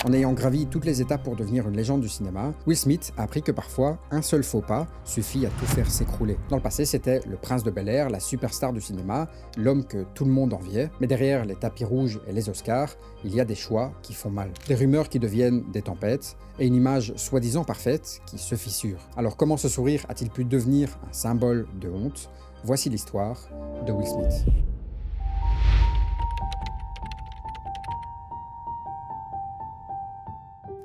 En ayant gravi toutes les étapes pour devenir une légende du cinéma, Will Smith a appris que parfois, un seul faux pas suffit à tout faire s'écrouler. Dans le passé, c'était le prince de Bel-Air, la superstar du cinéma, l'homme que tout le monde enviait, mais derrière les tapis rouges et les Oscars, il y a des choix qui font mal. Des rumeurs qui deviennent des tempêtes, et une image soi-disant parfaite qui se fissure. Alors comment ce sourire a-t-il pu devenir un symbole de honte? Voici l'histoire de Will Smith.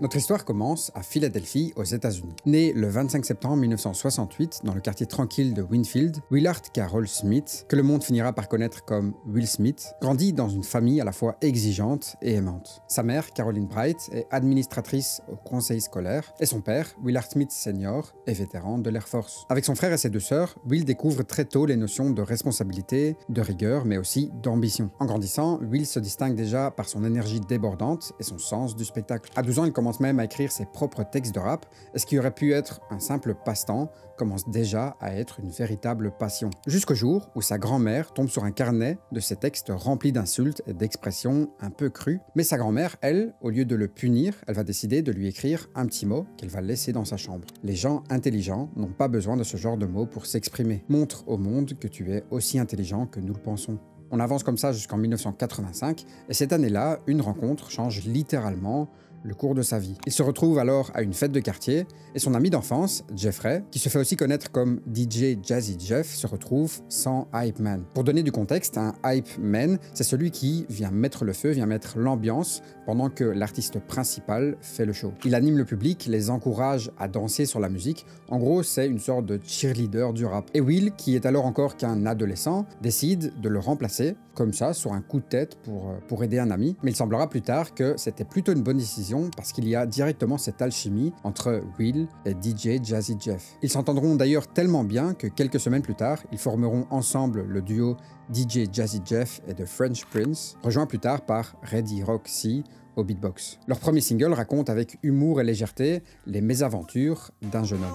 Notre histoire commence à Philadelphie, aux États-Unis. Né le 25 septembre 1968 dans le quartier tranquille de Winfield, Willard Carroll Smith, que le monde finira par connaître comme Will Smith, grandit dans une famille à la fois exigeante et aimante. Sa mère, Caroline Bright, est administratrice au conseil scolaire et son père, Willard Smith Sr., est vétéran de l'Air Force. Avec son frère et ses deux sœurs, Will découvre très tôt les notions de responsabilité, de rigueur, mais aussi d'ambition. En grandissant, Will se distingue déjà par son énergie débordante et son sens du spectacle. À 12 ans, il commence même à écrire ses propres textes de rap, et ce qui aurait pu être un simple passe-temps commence déjà à être une véritable passion. Jusqu'au jour où sa grand-mère tombe sur un carnet de ses textes remplis d'insultes et d'expressions un peu crues, mais sa grand-mère, elle, au lieu de le punir, elle va décider de lui écrire un petit mot qu'elle va laisser dans sa chambre. Les gens intelligents n'ont pas besoin de ce genre de mots pour s'exprimer. Montre au monde que tu es aussi intelligent que nous le pensons. On avance comme ça jusqu'en 1985, et cette année-là, une rencontre change littéralement le cours de sa vie. Il se retrouve alors à une fête de quartier et son ami d'enfance, Jeffrey, qui se fait aussi connaître comme DJ Jazzy Jeff, se retrouve sans Hype Man. Pour donner du contexte, un Hype Man, c'est celui qui vient mettre le feu, vient mettre l'ambiance pendant que l'artiste principal fait le show. Il anime le public, les encourage à danser sur la musique. En gros, c'est une sorte de cheerleader du rap. Et Will, qui est alors encore qu'un adolescent, décide de le remplacer, comme ça, sur un coup de tête pour aider un ami. Mais il semblera plus tard que c'était plutôt une bonne décision parce qu'il y a directement cette alchimie entre Will et DJ Jazzy Jeff. Ils s'entendront d'ailleurs tellement bien que quelques semaines plus tard, ils formeront ensemble le duo DJ Jazzy Jeff et The French Prince, rejoint plus tard par Reddy Roxy au beatbox. Leur premier single raconte avec humour et légèreté les mésaventures d'un jeune homme.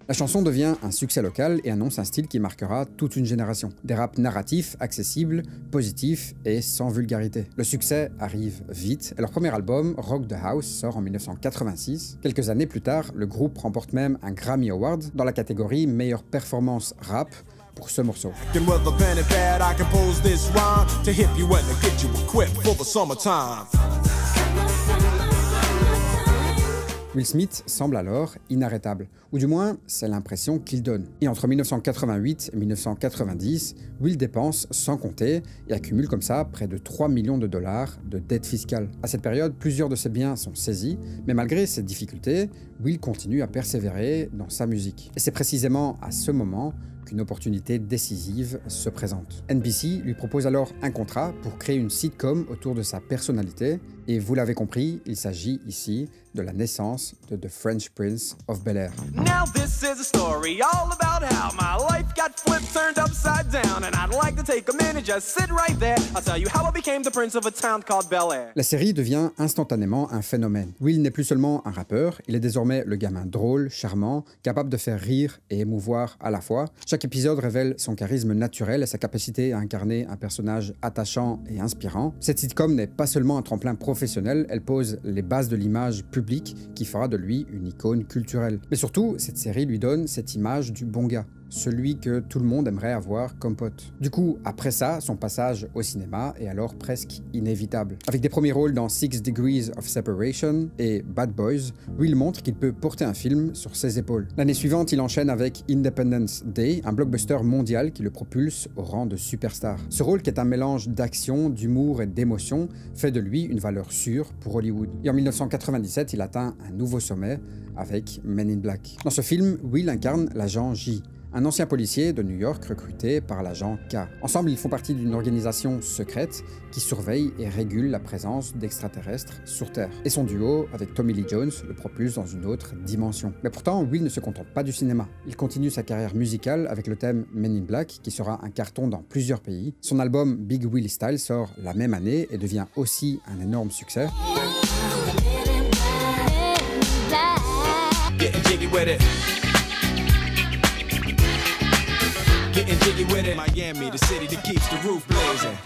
La chanson devient un succès local et annonce un style qui marquera toute une génération. Des raps narratifs, accessibles, positifs et sans vulgarité. Le succès arrive vite et leur premier album, Rock the House, sort en 1986. Quelques années plus tard, le groupe remporte même un Grammy Award dans la catégorie meilleure performance rap pour ce morceau. Will Smith semble alors inarrêtable, ou du moins c'est l'impression qu'il donne. Et entre 1988 et 1990, Will dépense sans compter et accumule comme ça près de 3 millions de dollars de dette fiscale. À cette période, plusieurs de ses biens sont saisis, mais malgré ces difficultés, Will continue à persévérer dans sa musique. Et c'est précisément à ce moment qu'une opportunité décisive se présente. NBC lui propose alors un contrat pour créer une sitcom autour de sa personnalité, et vous l'avez compris, il s'agit ici de la naissance de The French Prince of Bel-Air. Now this is a story all about how my life got flipped, turned upside down, and I'd like to take a minute, just sit right there. I'll tell you how I became the prince of a town called Bel-Air. La série devient instantanément un phénomène. Will n'est plus seulement un rappeur, il est désormais le gamin drôle, charmant, capable de faire rire et émouvoir à la fois. Chaque épisode révèle son charisme naturel et sa capacité à incarner un personnage attachant et inspirant. Cette sitcom n'est pas seulement un tremplin professionnel, elle pose les bases de l'image publique qui fera de lui une icône culturelle. Mais surtout, cette série lui donne cette image du bon gars, celui que tout le monde aimerait avoir comme pote. Du coup, après ça, son passage au cinéma est alors presque inévitable. Avec des premiers rôles dans 6 Degrees of Separation et Bad Boys, Will montre qu'il peut porter un film sur ses épaules. L'année suivante, il enchaîne avec Independence Day, un blockbuster mondial qui le propulse au rang de superstar. Ce rôle, qui est un mélange d'action, d'humour et d'émotion, fait de lui une valeur sûre pour Hollywood. Et en 1997, il atteint un nouveau sommet avec Men in Black. Dans ce film, Will incarne l'agent J, un ancien policier de New York recruté par l'agent K. Ensemble, ils font partie d'une organisation secrète qui surveille et régule la présence d'extraterrestres sur Terre. Et son duo avec Tommy Lee Jones le propulse dans une autre dimension. Mais pourtant, Will ne se contente pas du cinéma. Il continue sa carrière musicale avec le thème Men in Black, qui sera un carton dans plusieurs pays. Son album Big Willie Style sort la même année et devient aussi un énorme succès. Getting jiggy with it. Miami, the city that keeps the roof blazing.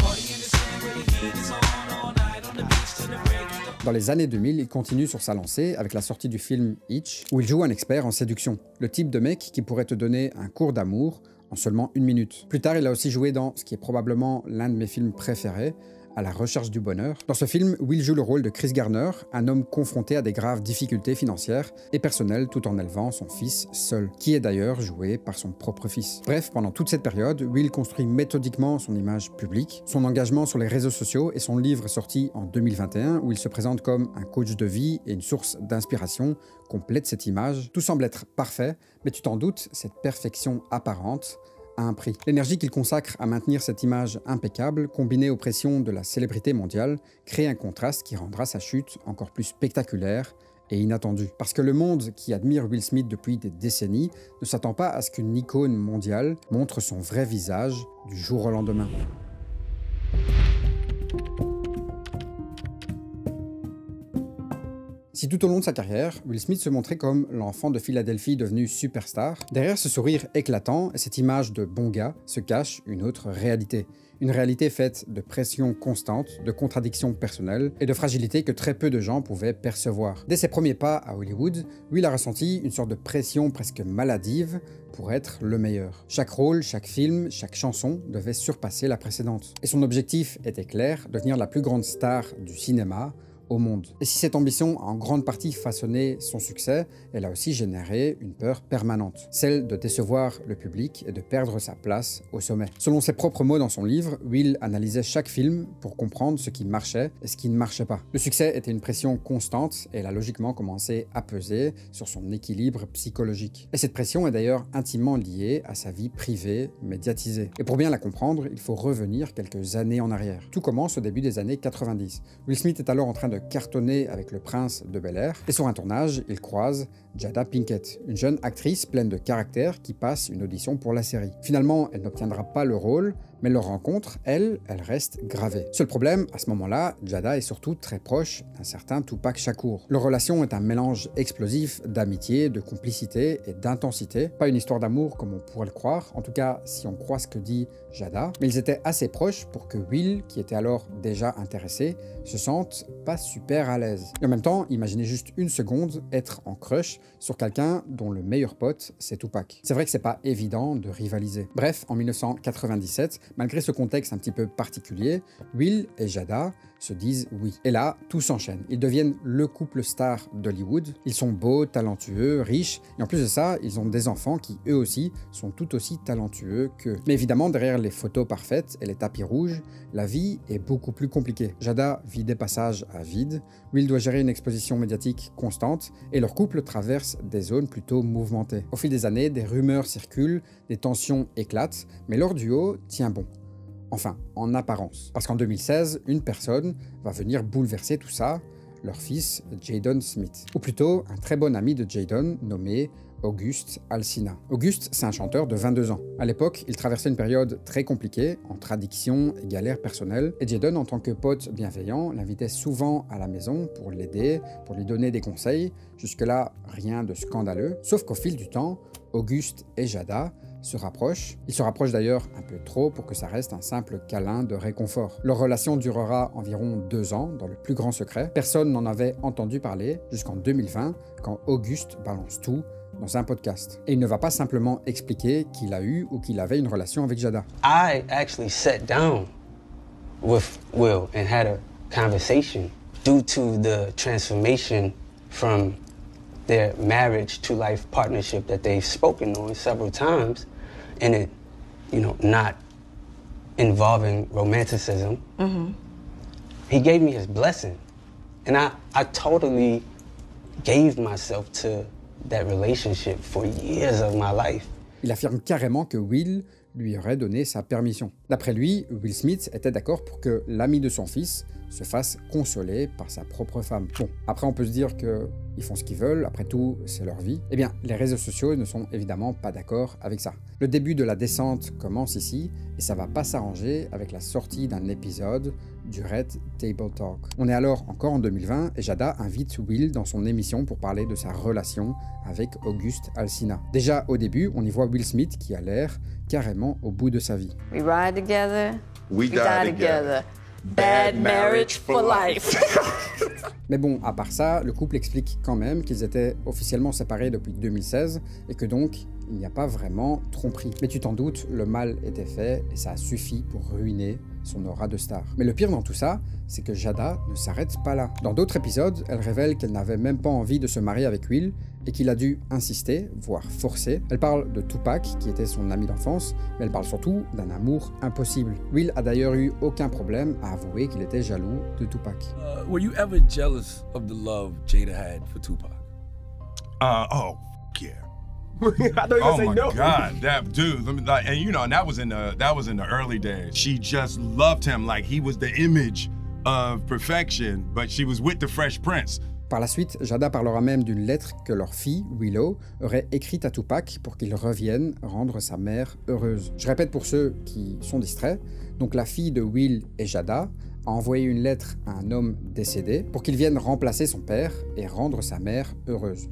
Dans les années 2000, il continue sur sa lancée avec la sortie du film Hitch, où il joue un expert en séduction, le type de mec qui pourrait te donner un cours d'amour en seulement 1 minute. Plus tard, il a aussi joué dans ce qui est probablement l'un de mes films préférés, À la recherche du bonheur. Dans ce film, Will joue le rôle de Chris Garner, un homme confronté à des graves difficultés financières et personnelles tout en élevant son fils seul, qui est d'ailleurs joué par son propre fils. Bref, pendant toute cette période, Will construit méthodiquement son image publique, son engagement sur les réseaux sociaux et son livre sorti en 2021 où il se présente comme un coach de vie et une source d'inspiration complète cette image. Tout semble être parfait, mais tu t'en doutes, cette perfection apparente à un prix. L'énergie qu'il consacre à maintenir cette image impeccable, combinée aux pressions de la célébrité mondiale, crée un contraste qui rendra sa chute encore plus spectaculaire et inattendue. Parce que le monde qui admire Will Smith depuis des décennies ne s'attend pas à ce qu'une icône mondiale montre son vrai visage du jour au lendemain. Si tout au long de sa carrière, Will Smith se montrait comme l'enfant de Philadelphie devenu superstar, derrière ce sourire éclatant et cette image de bon gars se cache une autre réalité. Une réalité faite de pression constante, de contradictions personnelles et de fragilité que très peu de gens pouvaient percevoir. Dès ses premiers pas à Hollywood, Will a ressenti une sorte de pression presque maladive pour être le meilleur. Chaque rôle, chaque film, chaque chanson devait surpasser la précédente. Et son objectif était clair, devenir la plus grande star du cinéma au monde. Et si cette ambition a en grande partie façonné son succès, elle a aussi généré une peur permanente, celle de décevoir le public et de perdre sa place au sommet. Selon ses propres mots dans son livre, Will analysait chaque film pour comprendre ce qui marchait et ce qui ne marchait pas. Le succès était une pression constante et elle a logiquement commencé à peser sur son équilibre psychologique. Et cette pression est d'ailleurs intimement liée à sa vie privée médiatisée. Et pour bien la comprendre, il faut revenir quelques années en arrière. Tout commence au début des années 90. Will Smith est alors en train de cartonner avec Le Prince de Bel-Air et sur un tournage, il croise Jada Pinkett, une jeune actrice pleine de caractère qui passe une audition pour la série. Finalement, elle n'obtiendra pas le rôle, mais leur rencontre, elle reste gravée. Seul problème, à ce moment-là, Jada est surtout très proche d'un certain Tupac Shakur. Leur relation est un mélange explosif d'amitié, de complicité et d'intensité. Pas une histoire d'amour comme on pourrait le croire, en tout cas si on croit ce que dit Jada, mais ils étaient assez proches pour que Will, qui était alors déjà intéressé, se sente pas super à l'aise. Et en même temps, imaginez juste une seconde être en crush sur quelqu'un dont le meilleur pote, c'est Tupac. C'est vrai que c'est pas évident de rivaliser. Bref, en 1997, malgré ce contexte un petit peu particulier, Will et Jada se disent oui. Et là, tout s'enchaîne. Ils deviennent le couple star d'Hollywood. Ils sont beaux, talentueux, riches, et en plus de ça, ils ont des enfants qui, eux aussi, sont tout aussi talentueux qu'eux. Mais évidemment, derrière les photos parfaites et les tapis rouges, la vie est beaucoup plus compliquée. Jada vit des passages à vide, Will doit gérer une exposition médiatique constante, et leur couple traverse des zones plutôt mouvementées. Au fil des années, des rumeurs circulent, des tensions éclatent, mais leur duo tient bon. Enfin, en apparence. Parce qu'en 2016, une personne va venir bouleverser tout ça, leur fils Jaden Smith. Ou plutôt, un très bon ami de Jaden nommé August Alsina. Auguste, c'est un chanteur de 22 ans. À l'époque, il traversait une période très compliquée, entre addictions et galères personnelles, et Jaden, en tant que pote bienveillant, l'invitait souvent à la maison pour l'aider, pour lui donner des conseils. Jusque-là, rien de scandaleux. Sauf qu'au fil du temps, Auguste et Jada se rapprochent. Ils se rapprochent d'ailleurs un peu trop pour que ça reste un simple câlin de réconfort. Leur relation durera environ 2 ans, dans le plus grand secret. Personne n'en avait entendu parler jusqu'en 2020, quand Auguste balance tout dans un podcast. Et il ne va pas simplement expliquer qu'il a eu ou qu'il avait une relation avec Jada. I actually sat down with Will and had a conversation due to the transformation from their marriage to life partnership that they've spoken on several times, and it, not involving romanticism. Mm-hmm. He gave me his blessing, and I totally gave myself to that relationship for years of my life. Il affirme carrément que Will lui aurait donné sa permission. D'après lui, Will Smith était d'accord pour que l'ami de son fils se fasse consoler par sa propre femme. Bon, après on peut se dire qu'ils font ce qu'ils veulent, après tout, c'est leur vie. Eh bien, les réseaux sociaux ne sont évidemment pas d'accord avec ça. Le début de la descente commence ici, et ça va pas s'arranger avec la sortie d'un épisode du Red Table Talk. On est alors encore en 2020, et Jada invite Will dans son émission pour parler de sa relation avec August Alsina. Déjà au début, on y voit Will Smith qui a l'air carrément au bout de sa vie. We ride together, We die together. Bad marriage for life. Mais bon, à part ça, le couple explique quand même qu'ils étaient officiellement séparés depuis 2016 et que donc, il n'y a pas vraiment tromperie. Mais tu t'en doutes, le mal était fait et ça a suffi pour ruiner son aura de star. Mais le pire dans tout ça, c'est que Jada ne s'arrête pas là. Dans d'autres épisodes, elle révèle qu'elle n'avait même pas envie de se marier avec Will et qu'il a dû insister, voire forcer. Elle parle de Tupac, qui était son ami d'enfance, mais elle parle surtout d'un amour impossible. Will a d'ailleurs eu aucun problème à avouer qu'il était jaloux de Tupac. Were you ever jealous of the love Jada had for Tupac? Oh, yeah. I know you're Oh gonna say my no. God, that dude. Let me like, and you know, and that was in the early days. She just loved him like he was the image of perfection, but she was with the Fresh Prince. Par la suite, Jada parlera même d'une lettre que leur fille, Willow, aurait écrite à Tupac pour qu'il revienne rendre sa mère heureuse. Je répète pour ceux qui sont distraits, donc la fille de Will et Jada a envoyé une lettre à un homme décédé pour qu'il vienne remplacer son père et rendre sa mère heureuse.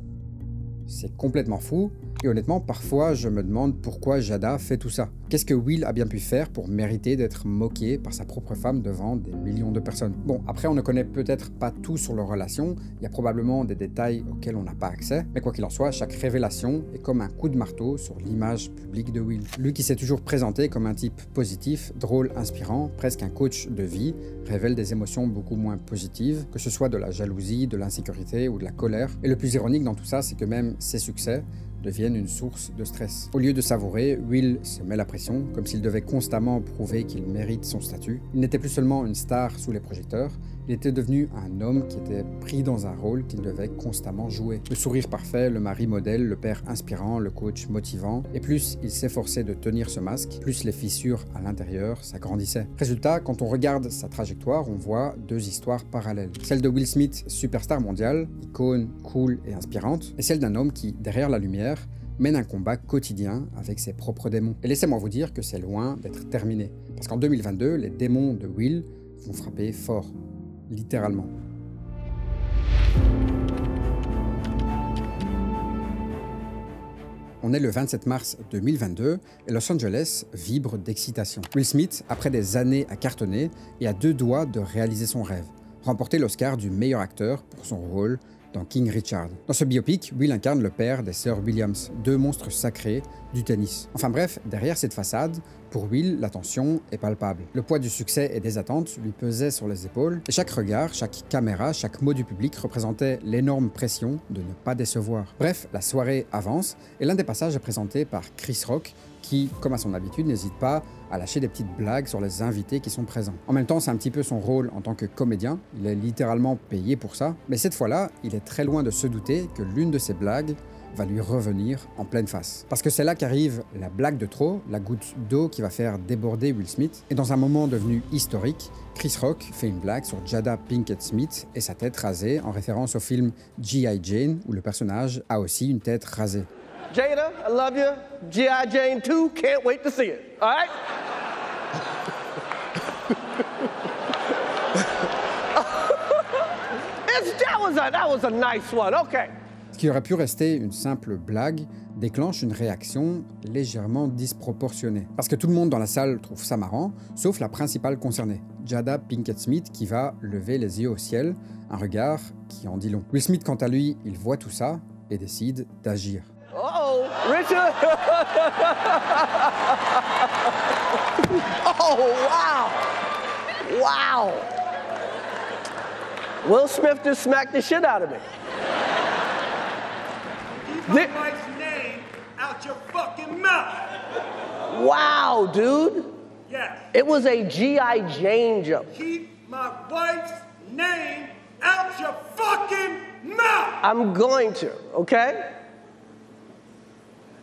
C'est complètement fou, et honnêtement, parfois je me demande pourquoi Jada fait tout ça. Qu'est-ce que Will a bien pu faire pour mériter d'être moqué par sa propre femme devant des millions de personnes? Bon, après on ne connaît peut-être pas tout sur leur relation, il y a probablement des détails auxquels on n'a pas accès, mais quoi qu'il en soit, chaque révélation est comme un coup de marteau sur l'image publique de Will. Lui qui s'est toujours présenté comme un type positif, drôle, inspirant, presque un coach de vie, révèle des émotions beaucoup moins positives, que ce soit de la jalousie, de l'insécurité ou de la colère. Et le plus ironique dans tout ça, c'est que même ses succès deviennent une source de stress. Au lieu de savourer, Will se met la pression, comme s'il devait constamment prouver qu'il mérite son statut. Il n'était plus seulement une star sous les projecteurs, il était devenu un homme qui était pris dans un rôle qu'il devait constamment jouer. Le sourire parfait, le mari modèle, le père inspirant, le coach motivant, et plus il s'efforçait de tenir ce masque, plus les fissures à l'intérieur s'agrandissaient. Résultat, quand on regarde sa trajectoire, on voit deux histoires parallèles. Celle de Will Smith, superstar mondial, icône, cool et inspirante, et celle d'un homme qui, derrière la lumière, mène un combat quotidien avec ses propres démons. Et laissez-moi vous dire que c'est loin d'être terminé. Parce qu'en 2022, les démons de Will vont frapper fort. Littéralement. On est le 27 mars 2022 et Los Angeles vibre d'excitation. Will Smith, après des années à cartonner, est à deux doigts de réaliser son rêve, remporter l'Oscar du meilleur acteur pour son rôle dans King Richard. Dans ce biopic, Will incarne le père des sœurs Williams, deux monstres sacrés du tennis. Enfin bref, derrière cette façade, pour Will, la tension est palpable. Le poids du succès et des attentes lui pesait sur les épaules, et chaque regard, chaque caméra, chaque mot du public représentait l'énorme pression de ne pas décevoir. Bref, la soirée avance, et l'un des passages est présenté par Chris Rock, qui, comme à son habitude, n'hésite pas à lâcher des petites blagues sur les invités qui sont présents. En même temps, c'est un petit peu son rôle en tant que comédien, il est littéralement payé pour ça, mais cette fois-là, il est très loin de se douter que l'une de ses blagues va lui revenir en pleine face. Parce que c'est là qu'arrive la blague de trop, la goutte d'eau qui va faire déborder Will Smith, et dans un moment devenu historique, Chris Rock fait une blague sur Jada Pinkett Smith et sa tête rasée en référence au film G.I. Jane où le personnage a aussi une tête rasée. Jada, I love you. G.I. Jane 2, can't wait to see it. All right? that was a nice one. Okay. Ce qui aurait pu rester une simple blague déclenche une réaction légèrement disproportionnée. Parce que tout le monde dans la salle trouve ça marrant, sauf la principale concernée, Jada Pinkett Smith, qui va lever les yeux au ciel, un regard qui en dit long. Will Smith, quant à lui, il voit tout ça et décide d'agir. Oh, Richard! Oh, wow! Wow! Will Smith just smacked the shit out of me. Keep my wife's name out your fucking mouth. Wow, dude. Yes. It was a G.I. Jane joke. Keep my wife's name out your fucking mouth. I'm going to, okay?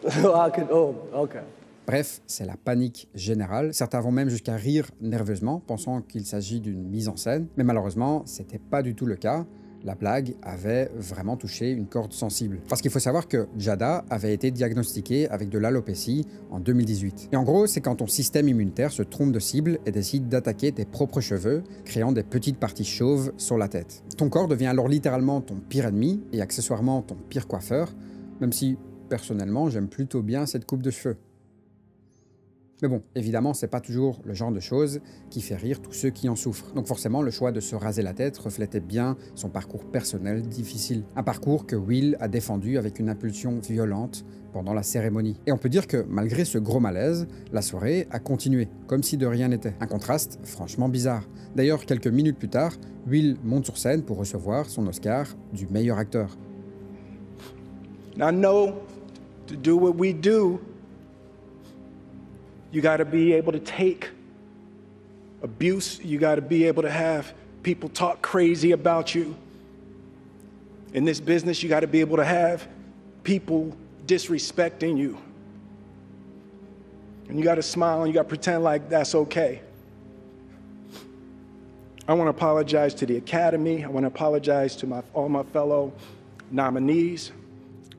Okay. Bref, c'est la panique générale. Certains vont même jusqu'à rire nerveusement, pensant qu'il s'agit d'une mise en scène. Mais malheureusement, c'était pas du tout le cas. La blague avait vraiment touché une corde sensible. Parce qu'il faut savoir que Jada avait été diagnostiquée avec de l'alopécie en 2018. Et en gros, c'est quand ton système immunitaire se trompe de cible et décide d'attaquer tes propres cheveux, créant des petites parties chauves sur la tête. Ton corps devient alors littéralement ton pire ennemi et accessoirement ton pire coiffeur, même si, personnellement, j'aime plutôt bien cette coupe de cheveux. Mais bon, évidemment, c'est pas toujours le genre de choses qui fait rire tous ceux qui en souffrent. Donc forcément, le choix de se raser la tête reflétait bien son parcours personnel difficile. Un parcours que Will a défendu avec une impulsion violente pendant la cérémonie. Et on peut dire que malgré ce gros malaise, la soirée a continué, comme si de rien n'était. Un contraste franchement bizarre. D'ailleurs, quelques minutes plus tard, Will monte sur scène pour recevoir son Oscar du meilleur acteur. Now, I know to do what we do, you got to be able to take abuse. You got to be able to have people talk crazy about you. In this business, you got to be able to have people disrespecting you. And you got to smile and you got to pretend like that's okay. I want to apologize to the Academy. I want to apologize to all my fellow nominees.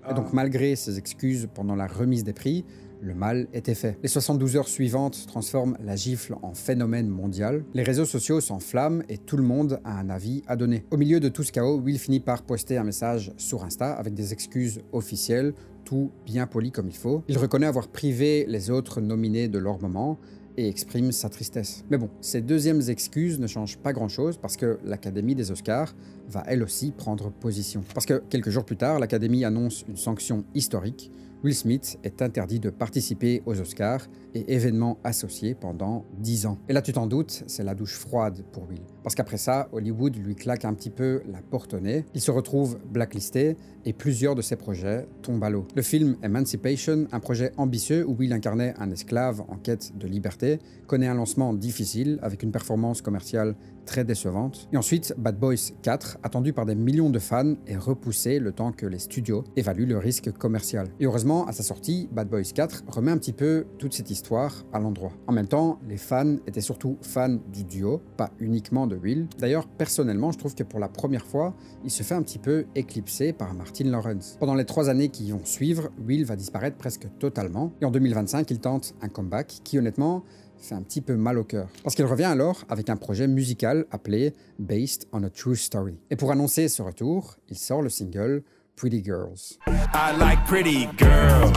Et donc malgré ces excuses pendant la remise des prix, le mal était fait. Les 72 heures suivantes transforment la gifle en phénomène mondial. Les réseaux sociaux s'enflamment et tout le monde a un avis à donner. Au milieu de tout ce chaos, Will finit par poster un message sur Insta avec des excuses officielles, tout bien poli comme il faut. Il reconnaît avoir privé les autres nominés de leur moment et exprime sa tristesse. Mais bon, ces deuxièmes excuses ne changent pas grand-chose parce que l'Académie des Oscars va elle aussi prendre position. Parce que quelques jours plus tard, l'Académie annonce une sanction historique. Will Smith est interdit de participer aux Oscars et événements associés pendant 10 ans. Et là, tu t'en doutes, c'est la douche froide pour Will. Parce qu'après ça, Hollywood lui claque un petit peu la porte au nez. Il se retrouve blacklisté et plusieurs de ses projets tombent à l'eau. Le film Emancipation, un projet ambitieux où Will incarnait un esclave en quête de liberté, connaît un lancement difficile avec une performance commerciale très décevante. Et ensuite, Bad Boys 4, attendu par des millions de fans, est repoussé le temps que les studios évaluent le risque commercial. Et heureusement, à sa sortie, Bad Boys 4 remet un petit peu toute cette histoire à l'endroit. En même temps, les fans étaient surtout fans du duo, pas uniquement de Will. D'ailleurs, personnellement, je trouve que pour la première fois, il se fait un petit peu éclipser par Martin Lawrence. Pendant les 3 années qui vont suivre, Will va disparaître presque totalement. Et en 2025, il tente un comeback qui, honnêtement, fait un petit peu mal au cœur. Parce qu'il revient alors avec un projet musical appelé Based on a True Story. Et pour annoncer ce retour, il sort le single Pretty Girls. I like pretty girls.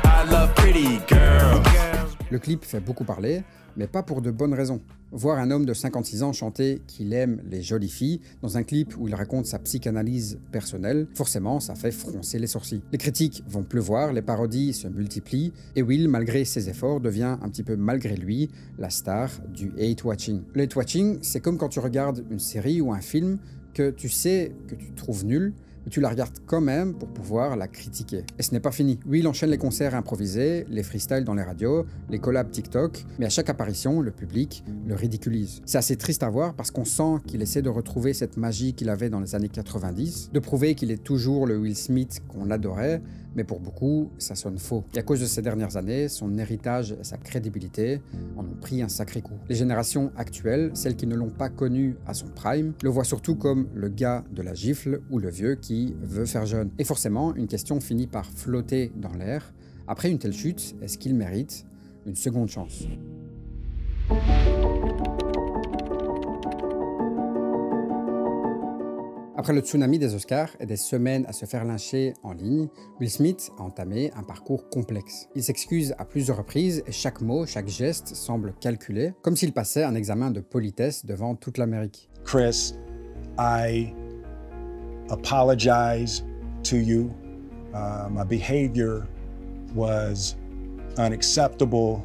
I love pretty girls. Le clip fait beaucoup parler, mais pas pour de bonnes raisons. Voir un homme de 56 ans chanter qu'il aime les jolies filles dans un clip où il raconte sa psychanalyse personnelle, forcément ça fait froncer les sourcils. Les critiques vont pleuvoir, les parodies se multiplient, et Will, malgré ses efforts, devient un petit peu malgré lui la star du hate-watching. Le hate-watching, c'est comme quand tu regardes une série ou un film que tu sais que tu trouves nul, mais tu la regardes quand même pour pouvoir la critiquer. Et ce n'est pas fini. Will enchaîne les concerts improvisés, les freestyles dans les radios, les collabs TikTok, mais à chaque apparition, le public le ridiculise. C'est assez triste à voir parce qu'on sent qu'il essaie de retrouver cette magie qu'il avait dans les années 90, de prouver qu'il est toujours le Will Smith qu'on adorait, mais pour beaucoup, ça sonne faux. Et à cause de ces dernières années, son héritage et sa crédibilité en ont pris un sacré coup. Les générations actuelles, celles qui ne l'ont pas connu à son prime, le voient surtout comme le gars de la gifle ou le vieux qui veut faire jeune. Et forcément, une question finit par flotter dans l'air. Après une telle chute, est-ce qu'il mérite une seconde chance ? Après le tsunami des Oscars et des semaines à se faire lyncher en ligne, Will Smith a entamé un parcours complexe. Il s'excuse à plusieurs reprises et chaque mot, chaque geste semble calculé, comme s'il passait un examen de politesse devant toute l'Amérique. Chris, I apologize to you. My behavior was unacceptable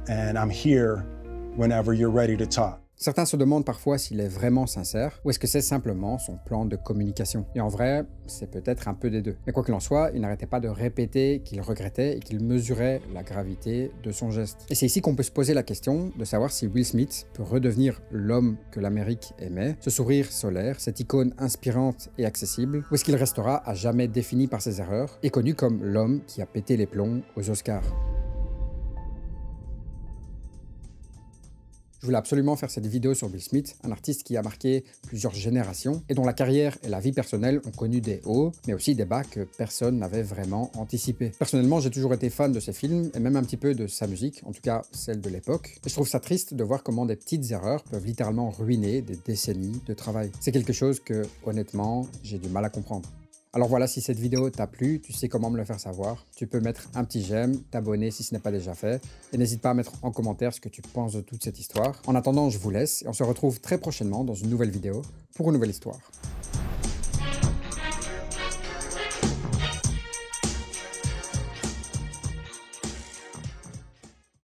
and I'm here whenever you're ready to talk. Certains se demandent parfois s'il est vraiment sincère ou est-ce que c'est simplement son plan de communication. Et en vrai, c'est peut-être un peu des deux. Mais quoi qu'il en soit, il n'arrêtait pas de répéter qu'il regrettait et qu'il mesurait la gravité de son geste. Et c'est ici qu'on peut se poser la question de savoir si Will Smith peut redevenir l'homme que l'Amérique aimait, ce sourire solaire, cette icône inspirante et accessible, ou est-ce qu'il restera à jamais défini par ses erreurs et connu comme l'homme qui a pété les plombs aux Oscars. Je voulais absolument faire cette vidéo sur Will Smith, un artiste qui a marqué plusieurs générations et dont la carrière et la vie personnelle ont connu des hauts, mais aussi des bas que personne n'avait vraiment anticipé. Personnellement, j'ai toujours été fan de ses films et même un petit peu de sa musique, en tout cas celle de l'époque. Et je trouve ça triste de voir comment des petites erreurs peuvent littéralement ruiner des décennies de travail. C'est quelque chose que, honnêtement, j'ai du mal à comprendre. Alors voilà, si cette vidéo t'a plu, tu sais comment me le faire savoir. Tu peux mettre un petit j'aime, t'abonner si ce n'est pas déjà fait, et n'hésite pas à mettre en commentaire ce que tu penses de toute cette histoire. En attendant, je vous laisse, et on se retrouve très prochainement dans une nouvelle vidéo pour une nouvelle histoire.